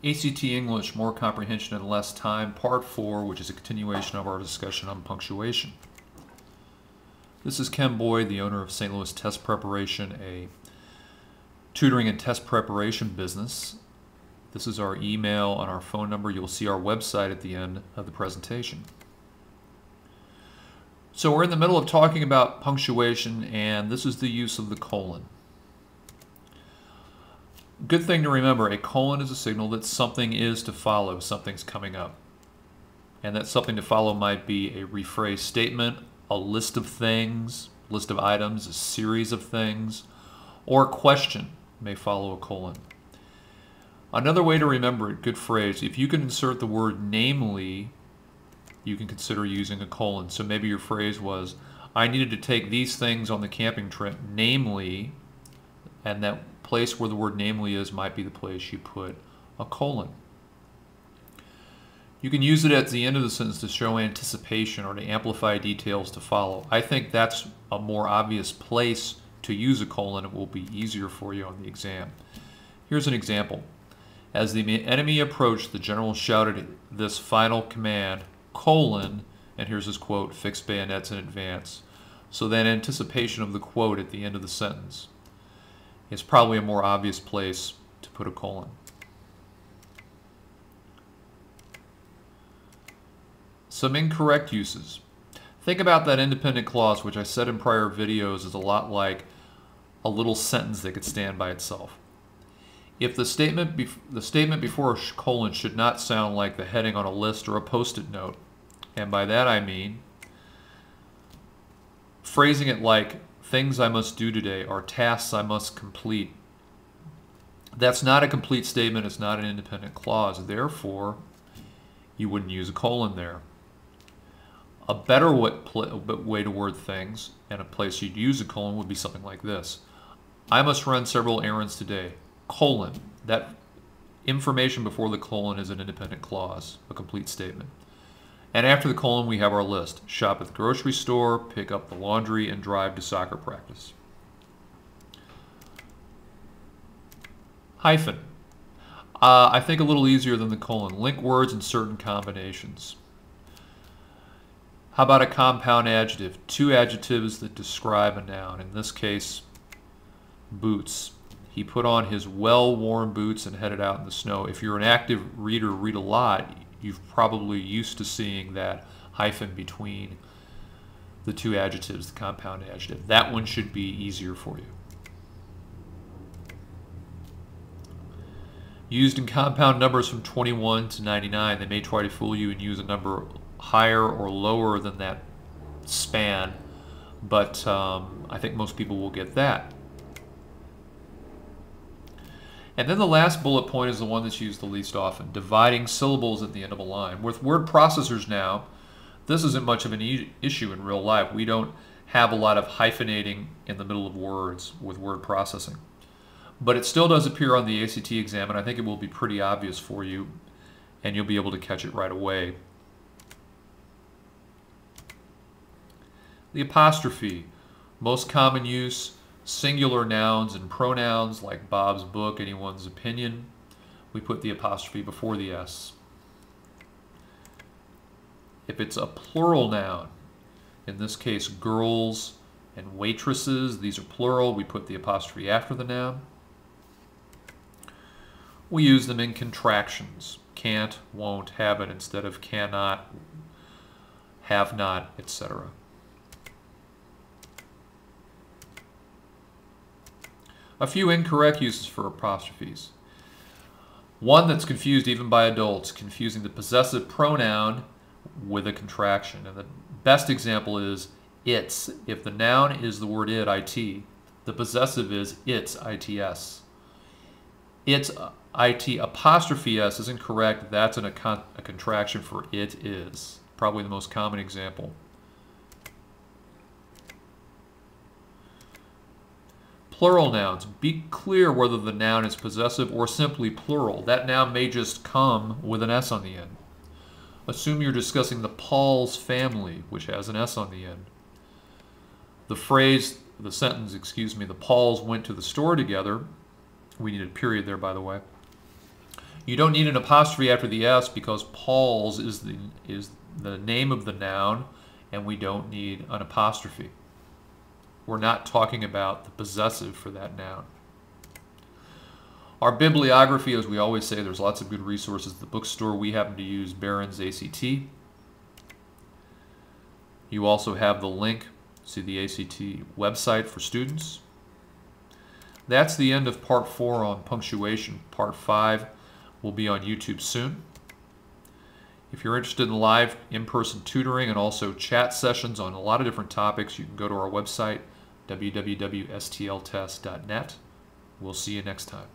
ACT English, More Comprehension in Less Time, Part 4, which is a continuation of our discussion on punctuation. This is Ken Boyd, the owner of St. Louis Test Preparation, a tutoring and test preparation business. This is our email and our phone number. You'll see our website at the end of the presentation. So we're in the middle of talking about punctuation, and this is the use of the colon. Good thing to remember, a colon is a signal that something is to follow, something's coming up. And that something to follow might be a rephrased statement, a list of things, list of items, a series of things, or a question may follow a colon. Another way to remember it, good phrase, if you can insert the word namely, you can consider using a colon. So maybe your phrase was, I needed to take these things on the camping trip, namely, and that place where the word namely is might be the place you put a colon. You can use it at the end of the sentence to show anticipation or to amplify details to follow. I think that's a more obvious place to use a colon. It will be easier for you on the exam. Here's an example. As the enemy approached, the general shouted this final command, colon, and here's his quote, fix bayonets in advance. So that anticipation of the quote at the end of the sentence is probably a more obvious place to put a colon. Some incorrect uses. Think about that independent clause, which I said in prior videos is a lot like a little sentence that could stand by itself. If the statement before a colon should not sound like the heading on a list or a post-it note, and by that I mean phrasing it like things I must do today or tasks I must complete. That's not a complete statement. It's not an independent clause. Therefore, you wouldn't use a colon there. A better way to word things and a place you'd use a colon would be something like this. I must run several errands today. Colon. That information before the colon is an independent clause, a complete statement. And after the colon, we have our list. Shop at the grocery store, pick up the laundry, and drive to soccer practice. Hyphen. I think a little easier than the colon. Link words in certain combinations. How about a compound adjective? Two adjectives that describe a noun. In this case, boots. He put on his well-worn boots and headed out in the snow. If you're an active reader, read a lot, you've probably used to seeing that hyphen between the two adjectives, the compound adjective. That one should be easier for you. Used in compound numbers from 21 to 99, they may try to fool you and use a number higher or lower than that span, but I think most people will get that. And then the last bullet point is the one that's used the least often, dividing syllables at the end of a line. With word processors now, this isn't much of an issue in real life. We don't have a lot of hyphenating in the middle of words with word processing. But it still does appear on the ACT exam, and I think it will be pretty obvious for you, and you'll be able to catch it right away. The apostrophe, most common use, singular nouns and pronouns like Bob's book, anyone's opinion. We put the apostrophe before the S. If it's a plural noun, in this case girls and waitresses, these are plural, we put the apostrophe after the noun. We use them in contractions. Can't, won't, haven't instead of cannot, have not, etc. A few incorrect uses for apostrophes. One that's confused even by adults, confusing the possessive pronoun with a contraction. And the best example is its. If the noun is the word it, it, the possessive is its, its. Its, it, apostrophe s is incorrect. That's a contraction for it is. Probably the most common example. Plural nouns. Be clear whether the noun is possessive or simply plural. That noun may just come with an S on the end. Assume you're discussing the Pauls family, which has an S on the end. The sentence, the Pauls went to the store together. We need a period there, by the way. You don't need an apostrophe after the S because Paul's is the name of the noun, and we don't need an apostrophe. We're not talking about the possessive for that noun. Our bibliography, as we always say, there's lots of good resources at the bookstore. We happen to use Barron's ACT. You also have the link to the ACT website for students. That's the end of Part 4 on punctuation. Part 5 will be on YouTube soon. If you're interested in live in-person tutoring and also chat sessions on a lot of different topics, you can go to our website, www.stltest.net. We'll see you next time.